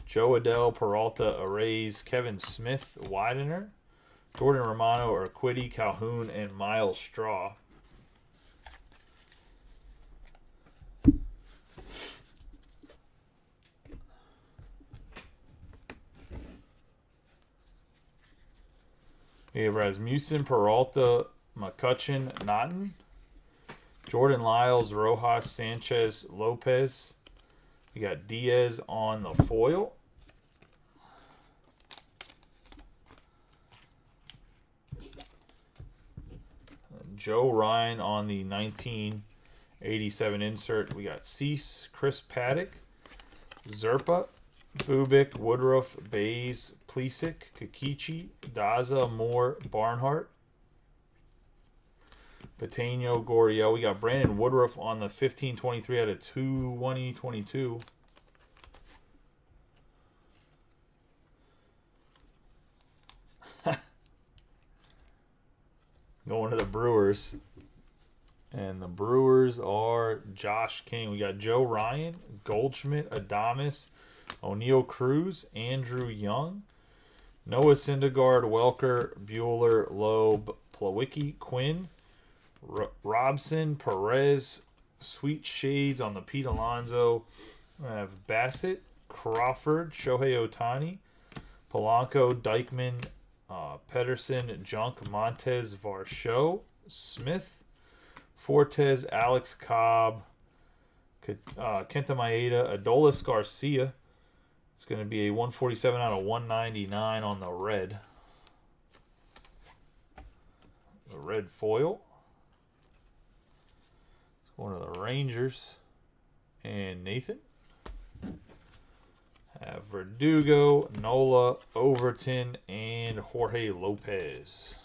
Joe Adele, Peralta, Arrays, Kevin Smith, Widener. Jordan Romano, Urquidy, Calhoun, and Miles Straw. We have Rasmussen, Peralta, McCutcheon, Naughton. Jordan Lyles, Rojas, Sanchez, Lopez. We got Diaz on the foil. Joe Ryan on the 1987 insert. We got Cease, Chris Paddock, Zerpa, Bubik, Woodruff, Bays, Plesac, Kikichi, Daza, Moore, Barnhart, Patino, Goriel. We got Brandon Woodruff on the 1523 out of 2/2022. Going to the Brewers. And the Brewers are Josh King. We got Joe Ryan, Goldschmidt, Adames, O'Neill Cruz, Andrew Young, Noah Syndergaard, Welker, Bueller, Loeb, Plawicki, Quinn, Robson, Perez, Sweet Shades on the Pete Alonso. We have Bassett, Crawford, Shohei Ohtani, Polanco, Dykeman, Pedersen, Junk, Montez, Varsho, Smith, Fortes, Alex Cobb, Kenta Maeda, Adolis Garcia. It's going to be a 147 out of 199 on the red. The red foil. It's going to the Rangers. And Nathan. Have Verdugo, Nola, Overton, and Jorge Lopez.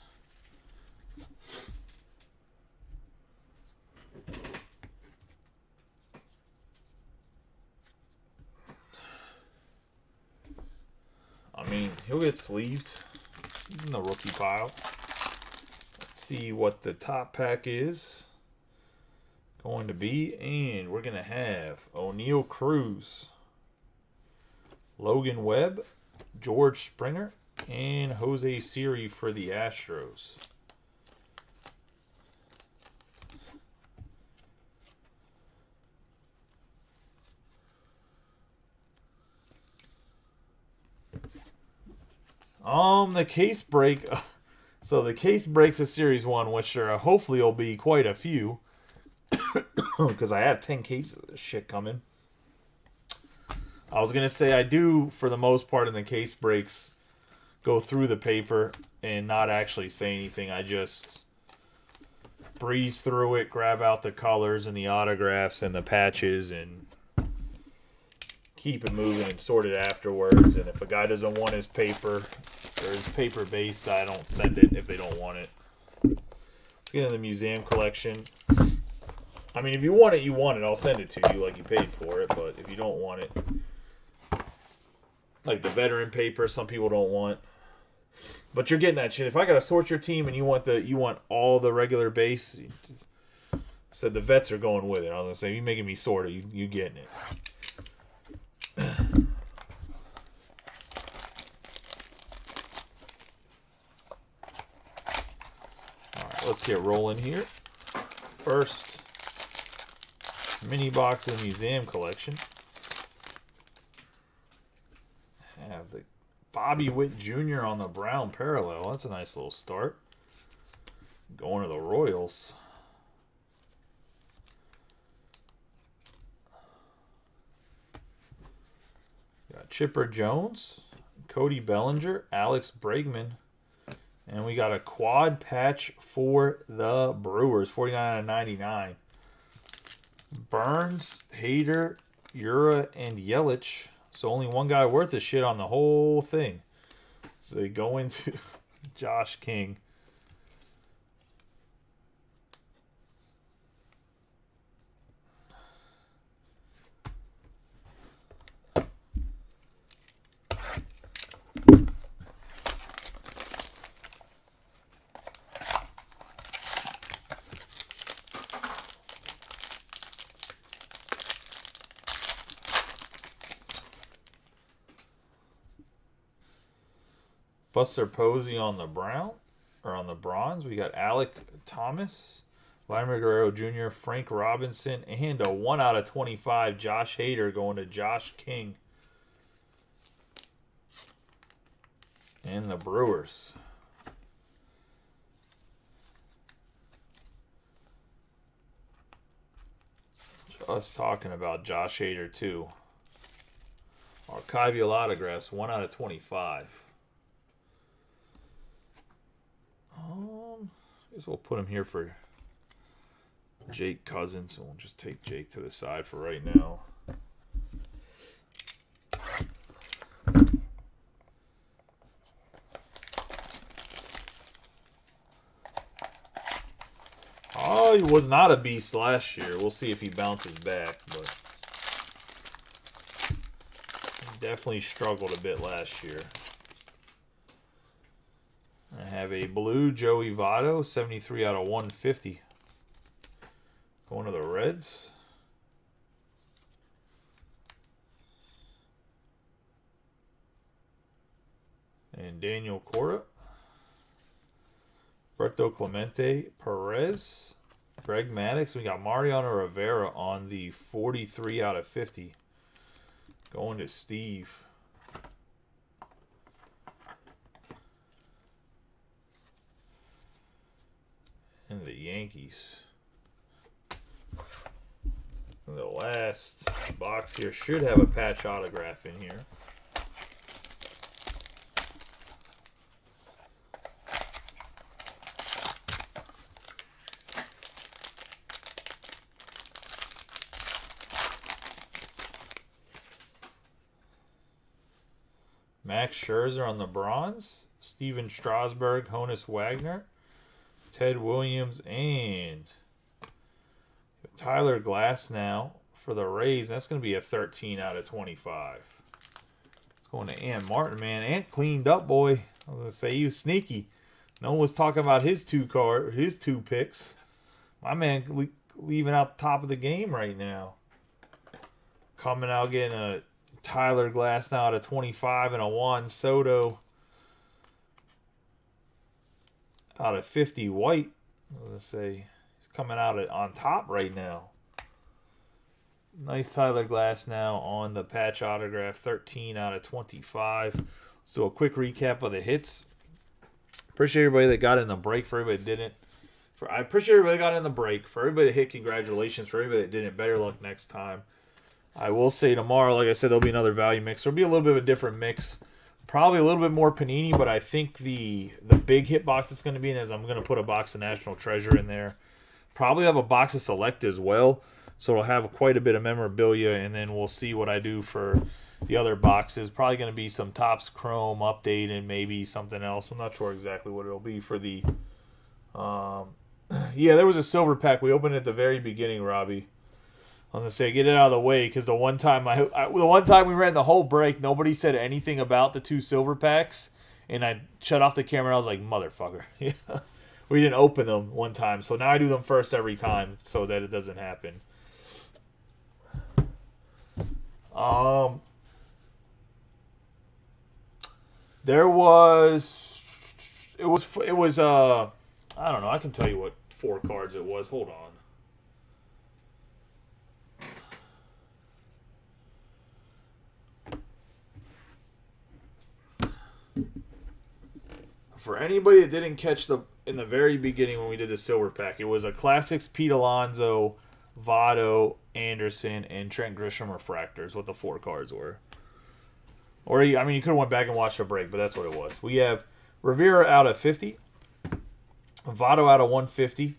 I mean, he'll get sleeved in the rookie pile. Let's see what the top pack is going to be. And we're going to have O'Neill Cruz, Logan Webb, George Springer, and Jose Siri for the Astros. The case break. So the case breaks of Series 1, which there hopefully will be quite a few. Because I have 10 cases of this shit coming. I was going to say I do, for the most part in the case breaks, go through the paper and not actually say anything. I just breeze through it, grab out the colors and the autographs and the patches, and keep it moving and sort it afterwards. And if a guy doesn't want his paper or his paper base, I don't send it if they don't want it. Let's get in the museum collection. I mean, if you want it, you want it. I'll send it to you like you paid for it. But if you don't want it, like the veteran paper, some people don't want. But you're getting that shit. If I gotta sort your team and you want all the regular base, said the vets are going with it. I was gonna say, you making me sore. You getting it? All right, let's get rolling here. First mini box of the museum collection. Have the Bobby Witt Jr. on the brown parallel. That's a nice little start. Going to the Royals. Got Chipper Jones, Cody Bellinger, Alex Bregman, and we got a quad patch for the Brewers, 49/99. Burns, Hader, Ura, and Yelich. So only one guy worth of shit on the whole thing. So they go into Josh King. Buster Posey on the brown, or on the bronze. We got Alec Thomas, Vladimir Guerrero Jr., Frank Robinson, and a 1/25 Josh Hader going to Josh King. And the Brewers. Just talking about Josh Hader too. Archival autographs, 1/25. I guess we'll put him here for Jake Cousins, and we'll just take Jake to the side for right now. Oh, he was not a beast last year. We'll see if he bounces back, but he definitely struggled a bit last year. I have a blue Joey Votto, 73/150. Going to the Reds. And Daniel Cora. Berto Clemente Perez. Greg Maddux. We got Mariano Rivera on the 43/50. Going to Steve. And the Yankees. The last box here should have a patch autograph in here. Max Scherzer on the bronze. Steven Strasburg, Honus Wagner, Ted Williams, and Tyler Glasnow for the Rays. That's going to be a 13/25. It's going to Ant Martin, man. Ant cleaned up, boy. I was going to say he was sneaky. No one was talking about his two picks. My man leaving out the top of the game right now. Coming out getting a Tyler Glasnow at 25 and a Juan Soto out of 50 white. I was going to say, he's coming out on top right now. Nice Tyler Glasnow on the patch autograph, 13/25. So a quick recap of the hits. Appreciate everybody that got in the break. For everybody that didn't, I appreciate everybody that got in the break. For everybody that hit, congratulations. For everybody that didn't, better luck next time. I will say tomorrow, like I said, there'll be another value mix. There'll be a little bit of a different mix. Probably a little bit more Panini, but I think the big hit box that's going to be in is I'm going to put a box of National Treasure in there. Probably have a box of Select as well. So it'll have quite a bit of memorabilia, and then we'll see what I do for the other boxes. Probably going to be some Topps Chrome update and maybe something else. I'm not sure exactly what it'll be for the... yeah, there was a silver pack. We opened it at the very beginning, Robbie. I was going to say, get it out of the way, because the one time we ran the whole break, nobody said anything about the two silver packs, and I shut off the camera, and I was like, motherfucker. we didn't open them one time. So now I do them first every time so that it doesn't happen. There was, it was I don't know. I can tell you what 4 cards it was. Hold on. For anybody that didn't catch in the very beginning when we did the silver pack, it was a Classics Pete Alonso, Votto, Anderson, and Trent Grisham refractors. What the 4 cards were. Or I mean, you could have went back and watched the break, but that's what it was. We have Rivera out of 50, Votto out of 150.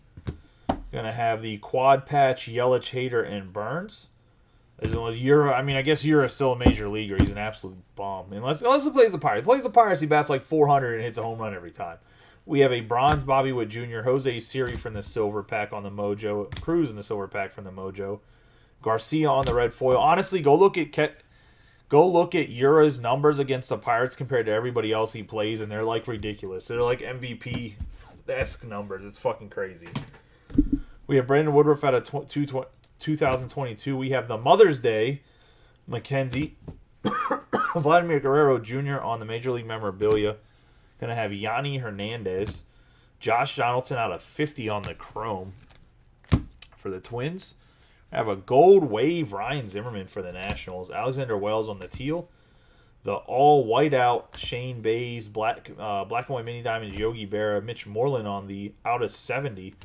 Gonna have the quad patch Yelich, Hader, and Burns. Ura, I mean, I guess Ura is still a major leaguer. He's an absolute bomb. Unless he plays the Pirates. He plays the Pirates, he bats like 400 and hits a home run every time. We have a bronze Bobby Witt Jr., Jose Siri from the silver pack on the Mojo, Cruz in the silver pack from the Mojo, Garcia on the red foil. Honestly, go look at Ura's numbers against the Pirates compared to everybody else he plays, and they're like ridiculous. They're like MVP-esque numbers. It's fucking crazy. We have Brandon Woodruff out of 2022. We have the Mother's Day McKenzie, Vladimir Guerrero Jr. on the Major League memorabilia. Going to have Yanni Hernandez, Josh Donaldson out of 50 on the Chrome for the Twins. I have a gold wave Ryan Zimmerman for the Nationals, Alexander Wells on the teal, the all whiteout Shane Bays, black and white mini diamonds Yogi Berra, Mitch Moreland on the out of 70.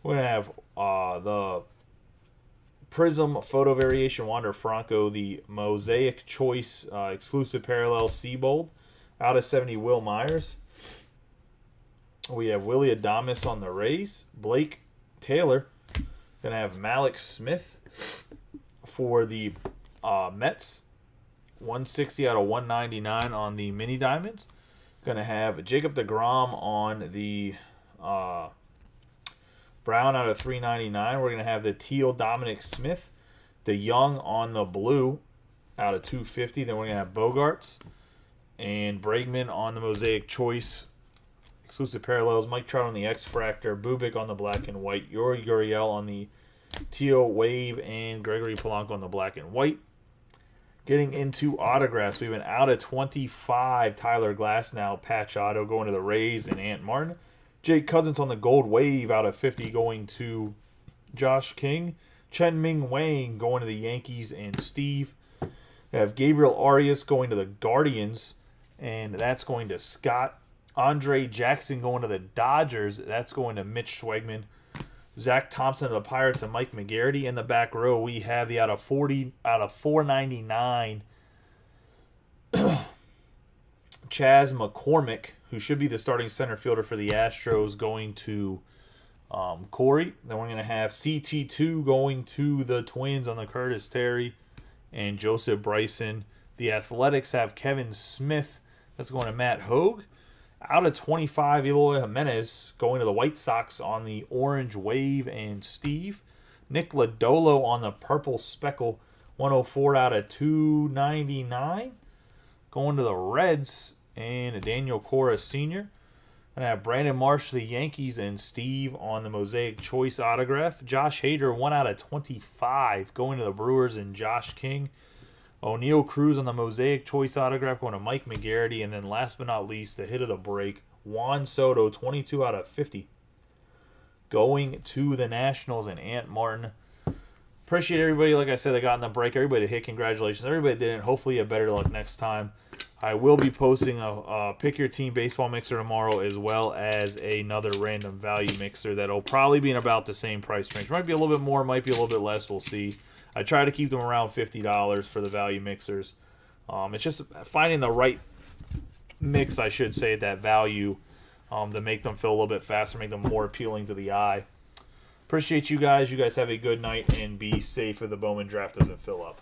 We're going to have the Prism Photo Variation Wander Franco, the Mosaic Choice Exclusive Parallel Seabold, out of 70 Will Myers. We have Willie Adames on the Rays, Blake Taylor. Going to have Malik Smith for the Mets, 160 out of 199 on the Mini Diamonds. Going to have Jacob deGrom on the Brown out of 399. We're going to have the teal Dominic Smith, the Young on the blue out of 250. Then we're going to have Bogarts and Bregman on the Mosaic Choice Exclusive Parallels, Mike Trout on the X-Fractor, Bubik on the black and white, Yuri Gurriel on the teal wave, and Gregory Polanco on the black and white. Getting into autographs, we have an out of 25 Tyler Glasnow patch auto going to the Rays and Ant Martin. Jake Cousins on the gold wave out of 50 going to Josh King. Chen Ming Wang going to the Yankees and Steve. We have Gabriel Arias going to the Guardians, and that's going to Scott. Andre Jackson going to the Dodgers. That's going to Mitch Schwegman. Zach Thompson of the Pirates and Mike McGarity. In the back row, we have the out of 499 Chas McCormick, who should be the starting center fielder for the Astros, going to Corey. Then we're going to have CT2 going to the Twins on the Curtis Terry and Joseph Bryson. The Athletics have Kevin Smith. That's going to Matt Hogue. Out of 25, Eloy Jimenez going to the White Sox on the orange wave and Steve. Nick Lodolo on the purple speckle, 104 out of 299. Going to the Reds and Daniel Cora Sr. And I have Brandon Marsh, the Yankees, and Steve on the Mosaic Choice autograph. Josh Hader, 1 out of 25, going to the Brewers and Josh King. O'Neal Cruz on the Mosaic Choice autograph going to Mike McGarity. And then last but not least, the hit of the break, Juan Soto, 22 out of 50, going to the Nationals and Ant Martin. Appreciate everybody, like I said, that got in the break. Everybody that hit, congratulations. Everybody that didn't, hopefully you have better luck next time. I will be posting a Pick Your Team baseball mixer tomorrow, as well as another random value mixer that'll probably be in about the same price range. Might be a little bit more, might be a little bit less. We'll see. I try to keep them around $50 for the value mixers. It's just finding the right mix, I should say, at that value to make them feel a little bit faster, make them more appealing to the eye. Appreciate you guys. You guys have a good night and be safe if the Bowman draft doesn't fill up.